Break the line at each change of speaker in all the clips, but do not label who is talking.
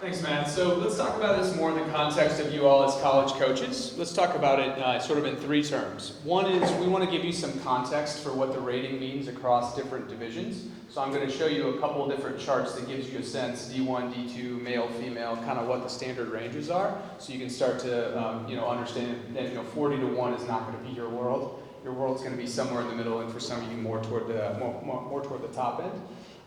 Thanks, Matt. So let's talk about this more in the context of you all as college coaches. Let's talk about it sort of in three terms. One is we want to give you some context for what the rating means across different divisions. So I'm going to show you a couple of different charts that gives you a sense, D1, D2, male, female, kind of what the standard ranges are. So you can start to understand that 40 to 1 is not going to be your world. Your world's going to be somewhere in the middle, and for some of you more toward the top end.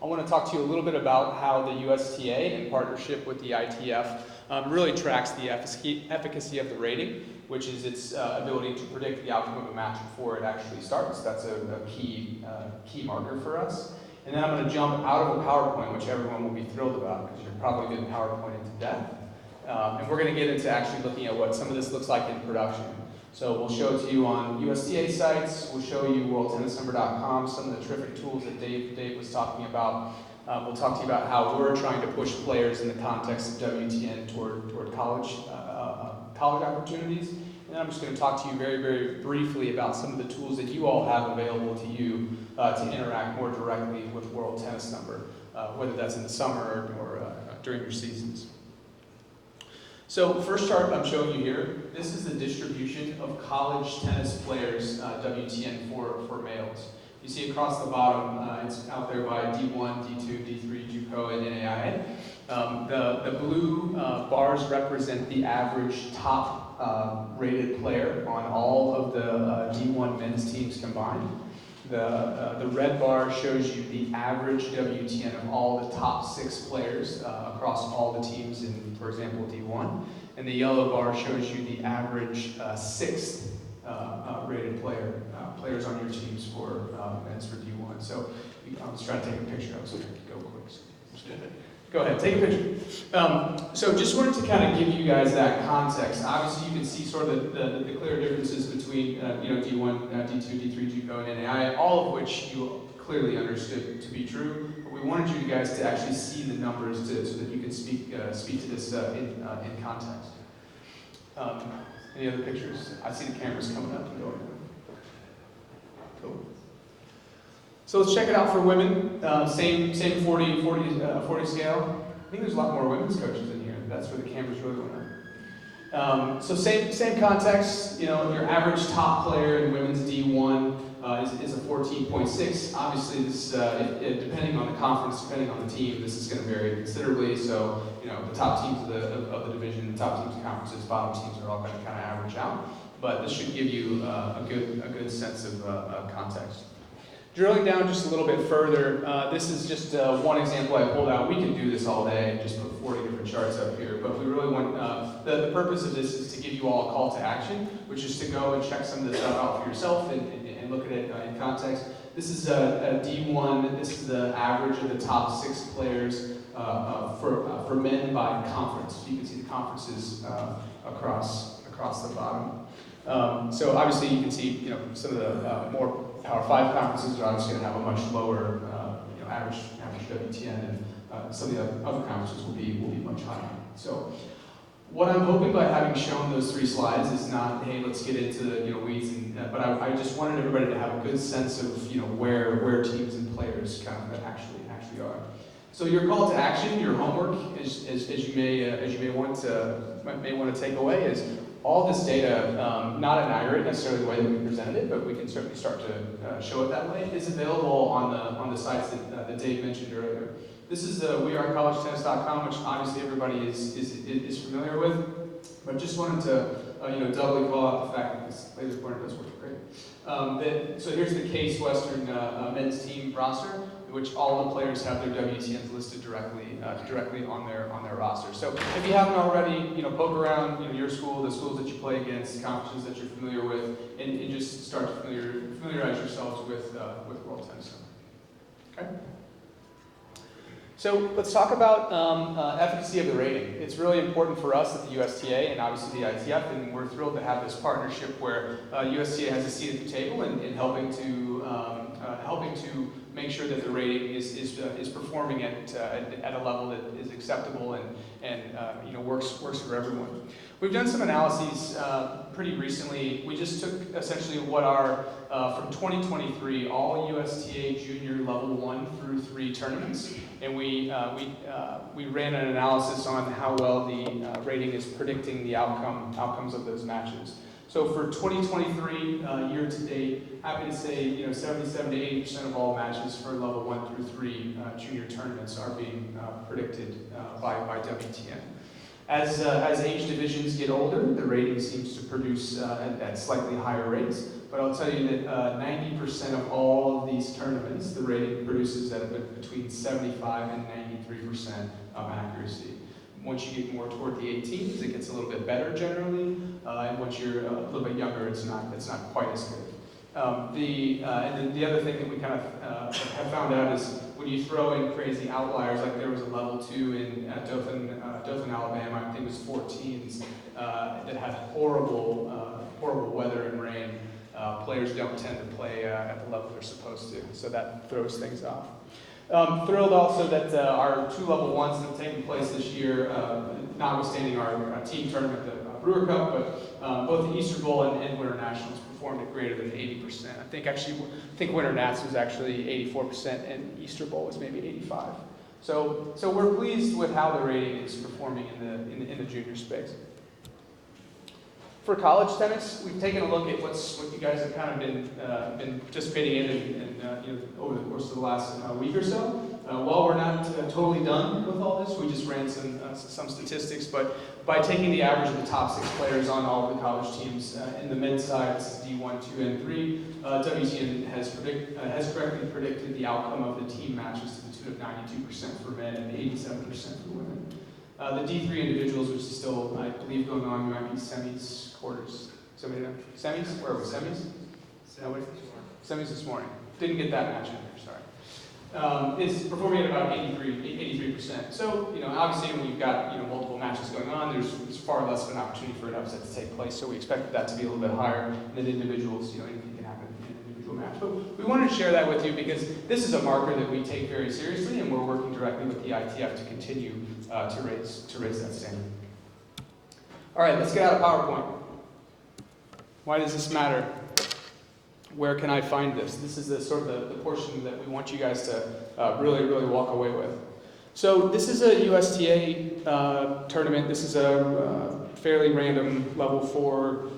I want to talk to you a little bit about how the USTA, in partnership with the ITF, really tracks the efficacy of the rating, which is its ability to predict the outcome of a match before it actually starts. That's a key marker for us. And then I'm going to jump out of a PowerPoint, which everyone will be thrilled about, because you're probably getting PowerPointed to death. And we're going to get into actually looking at what some of this looks like in production. So we'll show it to you on USTA sites, we'll show you worldtennisnumber.com, some of the terrific tools that Dave was talking about. We'll talk to you about how we're trying to push players in the context of WTN toward college opportunities. And then I'm just going to talk to you very, very briefly about some of the tools that you all have available to you to interact more directly with World Tennis Number, whether that's in the summer or during your seasons. So first chart I'm showing you here, this is the distribution of college tennis players, WTN for males. You see across the bottom, it's out there by D1, D2, D3, JUCO, and NAIA. The blue bars represent the average top rated player on all of the D1 men's teams combined. The red bar shows you the average WTN of all the top 6 players across all the teams in, for example, D1. And the yellow bar shows you the average 6th rated players on your teams for men's for D1. So I was trying to take a picture. I was trying to go quick. Go ahead, take a picture. So just wanted to kind of give you guys that context. Obviously, you can see sort of the clear differences between D1, D2, D3, JUCO, and NAIA, all of which you clearly understood to be true. But we wanted you guys to actually see the numbers so that you could speak to this in context. Any other pictures? I see the cameras coming up and going. Cool. So let's check it out for women. Same 40 scale. I think there's a lot more women's coaches in here. That's where the cameras really went up. So same context. Your average top player in women's D1 is a 14.6. Obviously, this depending on the conference, depending on the team, this is going to vary considerably. So the top teams of the division, the top teams of conferences, bottom teams are all going to kind of average out. But this should give you a good sense of context. Drilling down just a little bit further, this is just one example I pulled out. We can do this all day and just put 40 different charts up here, but we really want, the purpose of this is to give you all a call to action, which is to go and check some of this stuff out for yourself and look at it in context. This is a D1, this is the average of the top 6 players for men by conference. So you can see the conferences across the bottom. So obviously you can see some of the more Power 5 conferences are obviously going to have a much lower average WTN, and some of the other conferences will be much higher. So what I'm hoping by having shown those 3 slides is not, hey, let's get into the weeds, but I just wanted everybody to have a good sense of where teams and players kind of actually are. So your call to action, your homework, as you may want to take away is all this data, not inaccurate necessarily the way that we presented it, but we can certainly start to show it that way, is available on the sites that Dave mentioned earlier. This is wearecollegetennis.com, which obviously everybody is familiar with, but just wanted to doubly call out the fact that this laser pointer does work great. So here's the Case Western men's team roster, which all the players have their WTNs listed directly on their roster. So if you haven't already, poke around your school, the schools that you play against, conferences that you're familiar with, and just start to familiarize yourselves with World Tennis Number. Okay. So let's talk about efficacy of the rating. It's really important for us at the USTA and obviously the ITF, and we're thrilled to have this partnership where USTA has a seat at the table in helping to make sure that the rating is performing at a level that is acceptable and works for everyone. We've done some analyses pretty recently. We just took essentially what are from 2023 all USTA junior level 1 through 3 tournaments, and we ran an analysis on how well the rating is predicting the outcomes of those matches. So for 2023 year to date, happy to say 77 to 80% of all matches for level 1 through 3 junior tournaments are being predicted by WTN. As age divisions get older, the rating seems to produce at slightly higher rates. But I'll tell you that 90% of all of these tournaments, the rating produces at between 75 and 93% accuracy. Once you get more toward the 18s, it gets a little bit better generally, and once you're a little bit younger, it's not quite as good. And then the other thing that we kind of have found out is when you throw in crazy outliers, like there was a level 2 in Dothan, Alabama, I think it was 14s, that had horrible weather and rain. Players don't tend to play at the level they're supposed to, so that throws things off. Thrilled also that our 2 level 1s that have taken place this year, notwithstanding our team tournament, the Brewer Cup, but both the Easter Bowl and Winter Nationals performed at greater than 80%. I think Winter Nats was actually 84% and Easter Bowl was maybe 85%. So we're pleased with how the rating is performing in the junior space. For college tennis, we've taken a look at what you guys have kind of been participating in over the course of the last week or so. While we're not totally done with all this, we just ran some statistics, but by taking the average of the top 6 players on all of the college teams in the men's side, it's D1, 2, and 3, WTN has correctly predicted the outcome of the team matches to the tune of 92% for men and 87% for women. The D3 individuals, which is still, I believe, going on, might be semis, quarters. Somebody know? Semis? Where are we? Semis? Semis this morning. Didn't get that match in there, sorry. Is performing at about 83%. So, obviously when you've got, multiple matches going on, there's far less of an opportunity for an upset to take place. So we expect that to be a little bit higher than individuals, anything can happen in an individual match. But we wanted to share that with you because this is a marker that we take very seriously, and we're working directly with the ITF to continue to raise that standard. All right, let's get out of PowerPoint. Why does this matter? Where can I find this? This is the portion that we want you guys to really, really walk away with. So this is a USTA tournament. This is a fairly random level 4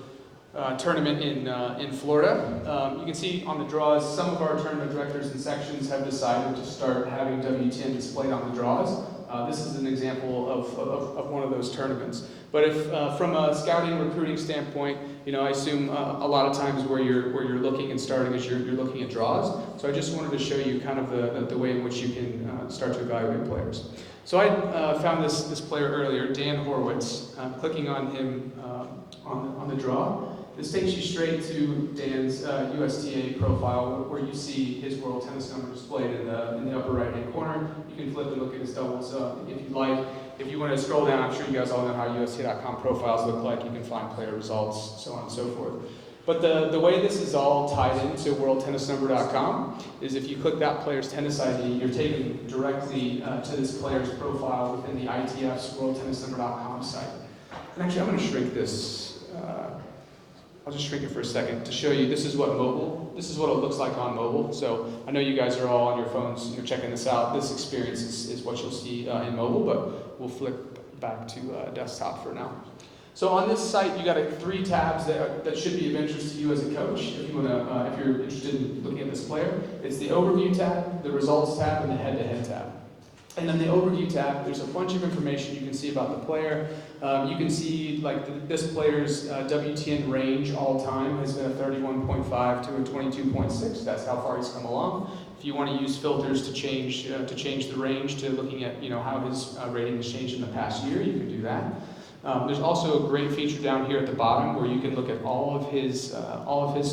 tournament in Florida. You can see on the draws, some of our tournament directors and sections have decided to start having WTN displayed on the draws. This is an example of one of those tournaments. But if from a scouting recruiting standpoint, I assume a lot of times where you're looking and starting is you're looking at draws. So I just wanted to show you kind of the way in which you can start to evaluate players. So I found this player earlier, Dan Horowitz. I'm clicking on him on the draw. This takes you straight to Dan's USTA profile, where you see his world tennis number displayed in the upper right-hand corner. You can flip and look at his doubles if you'd like. If you want to scroll down, I'm sure you guys all know how USTA.com profiles look like. You can find player results, so on and so forth. But the way this is all tied into worldtennisnumber.com is if you click that player's tennis ID, you're taken directly to this player's profile within the ITF's worldtennisnumber.com site. And actually, I'm going to shrink this. I'll just shrink it for a second to show you this is what it looks like on mobile. So I know you guys are all on your phones, checking this out. This experience is what you'll see in mobile, but we'll flip back to desktop for now. So on this site, you got 3 tabs that should be of interest to you as a coach if you're interested in looking at this player. It's the overview tab, the results tab, and the head-to-head tab. And then the overview tab, there's a bunch of information you can see about the player. You can see this player's WTN range all time has been a 31.5 to a 22.6. That's how far he's come along. If you want to use filters to change the range to looking at how his rating has changed in the past year, you can do that. There's also a great feature down here at the bottom where you can look at all of his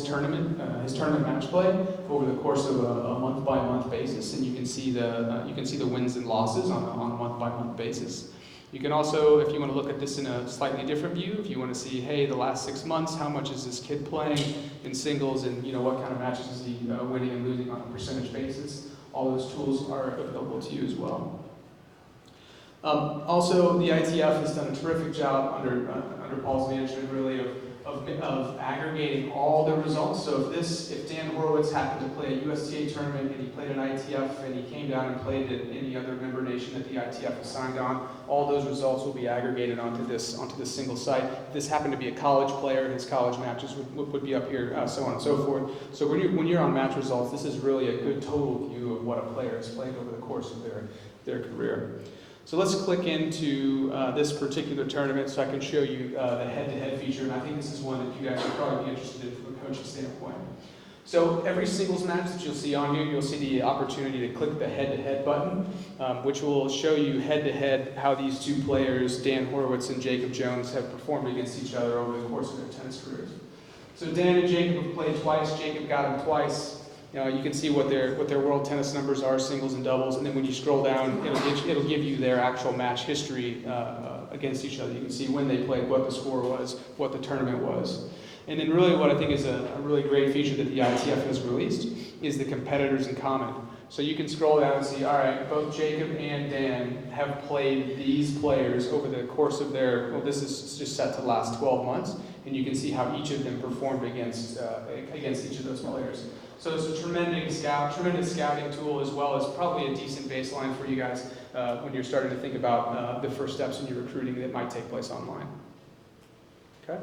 tournament match play over the course of a month-by-month basis, and you can see the wins and losses on a month-by-month basis. You can also, if you want to look at this in a slightly different view, if you want to see, hey, the last 6 months, how much is this kid playing in singles, and what kind of matches is he winning and losing on a percentage basis. all those tools are available to you as well. Also, the ITF has done a terrific job under Paul's management, really, of aggregating all the results. So if Dan Horowitz happened to play a USTA tournament and he played an ITF and he came down and played in any other member nation that the ITF is signed on, all those results will be aggregated onto this single site. If this happened to be a college player, his college matches would be up here, so on and so forth. So when you're on match results, this is really a good total view of what a player has played over the course of their career. So let's click into this particular tournament so I can show you the head-to-head feature, and I think this is one that you guys would probably be interested in from a coaching standpoint. So every singles match that you'll see on here, you'll see the opportunity to click the head-to-head button, which will show you head-to-head how these two players, Dan Horowitz and Jacob Jones, have performed against each other over the course of their tennis careers. So Dan and Jacob have played twice. Jacob got him twice. You can see what their world tennis numbers are, singles and doubles, and then when you scroll down, it'll give you their actual match history against each other. You can see when they played, what the score was, what the tournament was. And then really what I think is a really great feature that the ITF has released is the competitors in common. So you can scroll down and see, all right, both Jacob and Dan have played these players over the course of this is just set to last 12 months, and you can see how each of them performed against each of those players. So it's a tremendous scouting tool, as well as probably a decent baseline for you guys when you're starting to think about the first steps in your recruiting that might take place online. Okay.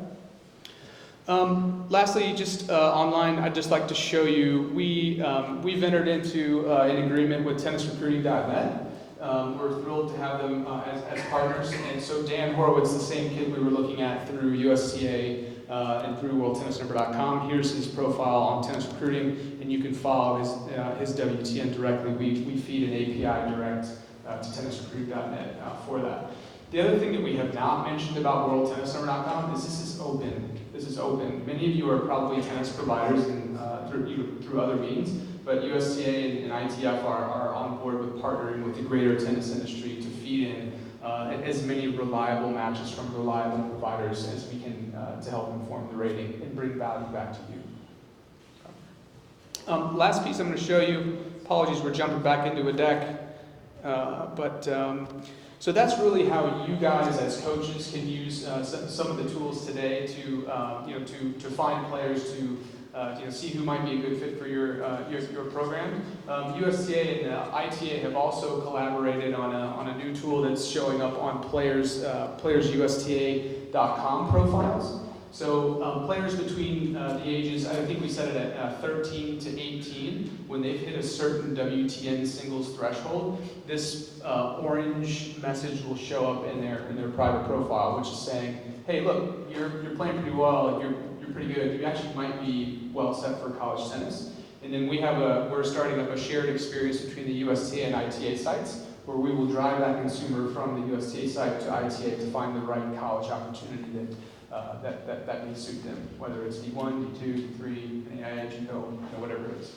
Lastly, just online, I'd just like to show you, we've entered into an agreement with tennisrecruiting.net. We're thrilled to have them as partners. And so Dan Horowitz, the same kid we were looking at through USTA and through worldtennisnumber.com, here's his profile on tennis recruiting, and you can follow his WTN directly. We feed an API direct to tennisrecruiting.net for that. The other thing that we have not mentioned about worldtennisnumber.com is this is open. This is open. Many of you are probably tennis providers through other means, but USTA and ITF are on board with partnering with the greater tennis industry to feed in as many reliable matches from reliable providers as we can to help inform the rating and bring value back to you. Last piece I'm going to show you. Apologies, we're jumping back into a deck, so that's really how you guys as coaches can use some of the tools today to find players to see who might be a good fit for your program. USTA and ITA have also collaborated on a new tool that's showing up on playersusta.com profiles. So players between the ages, I think we set it at 13 to 18, when they've hit a certain WTN singles threshold, this orange message will show up in their private profile, which is saying, hey, look, you're playing pretty well, you're pretty good, you actually might be well set for college tennis. And then we're starting up a shared experience between the USTA and ITA sites, where we will drive that consumer from the USTA site to ITA to find the right college opportunity that may suit them, whether it's D1, D2, D3, NAIA, JUCO, whatever it is.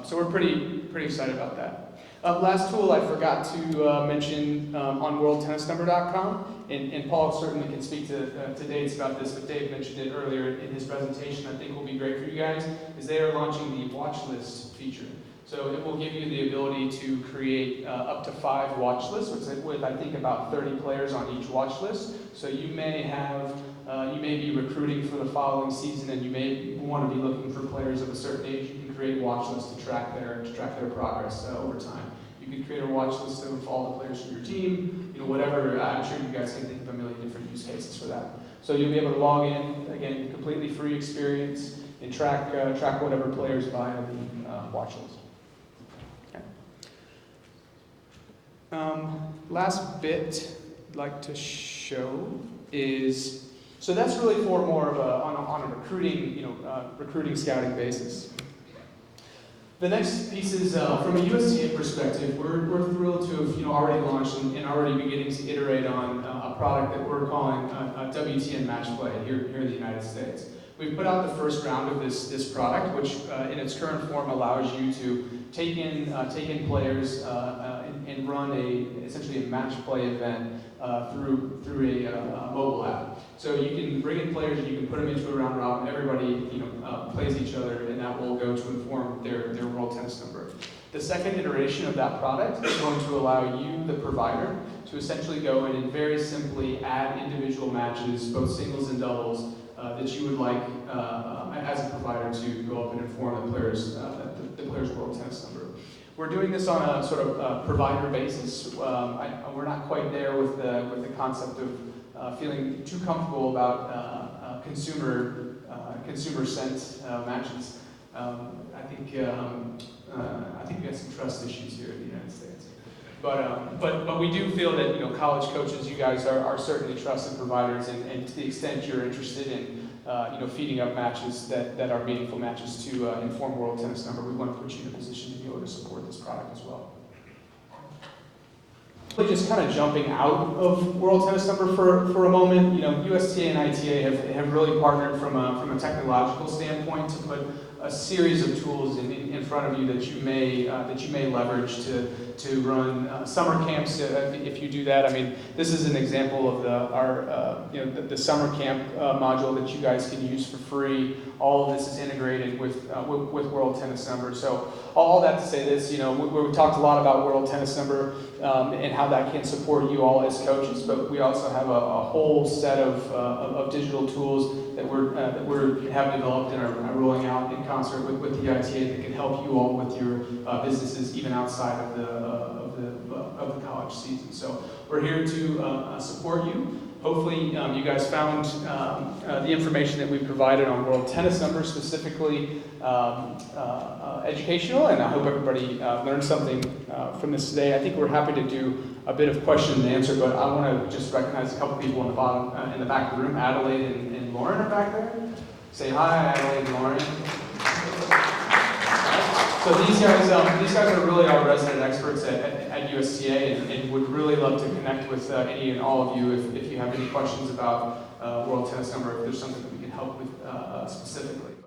So we're pretty excited about that. Last tool I forgot to mention on worldtennisnumber.com, and Paul certainly can speak to dates about this, but Dave mentioned it earlier in his presentation. I think will be great for you guys, is they are launching the watch list feature. So it will give you the ability to create up to 5 watch lists, with I think about 30 players on each watch list. So you may be recruiting for the following season, and you may want to be looking for players of a certain age. You can create watch lists to track their progress over time. You can create a watch list of all the players from your team, whatever. I'm sure you guys can think of a million different use cases for that. So you'll be able to log in, again, completely free experience, and track whatever players via the watch list. Last bit I'd like to show is, so that's really for more of on a recruiting scouting basis. The next piece is from a USTA perspective, we're thrilled to have already launched and already beginning to iterate on a product that we're calling a WTN match play here in the United States. We've put out the first round of this product, which in its current form allows you to take in players and run essentially a match play event through a mobile app. So you can bring in players and you can put them into a round robin. Everybody plays each other, and that will go to inform their world tennis number. The second iteration of that product is going to allow you, the provider, to essentially go in and very simply add individual matches, both singles and doubles, that you would like as a provider to go up and inform the player's world tennis number. We're doing this on a sort of provider basis. We're not quite there with the concept of feeling too comfortable about consumer sent matches. I think we have some trust issues here in the United States. But we do feel that college coaches, you guys are certainly trusted providers, and to the extent you're interested in feeding up matches that are meaningful matches to inform world tennis number, we want to put you in a position to be able to support this product as well. Just kind of jumping out of world tennis number for a moment, USTA and ITA have really partnered from a technological standpoint to put a series of tools in front of you that you may leverage to run summer camps. If you do that, I mean, this is an example of the summer camp module that you guys can use for free. All of this is integrated with World Tennis Number. So all that to say this, we talked a lot about World Tennis Number and how that can support you all as coaches, but we also have a whole set of digital tools that we have developed and are rolling out in concert with the ITA that can help you all with your businesses even outside of the college season. So we're here to support you. Hopefully you guys found the information that we provided on World Tennis Number specifically educational, and I hope everybody learned something from this today. I think we're happy to do a bit of question and answer, but I want to just recognize a couple people in the bottom, in the back of the room. Adelaide and Lauren are back there. Say hi, Adelaide and Lauren. So these guys are really our resident experts at USTA, and would really love to connect with any and all of you if you have any questions about World Tennis Number, if there's something that we can help with specifically.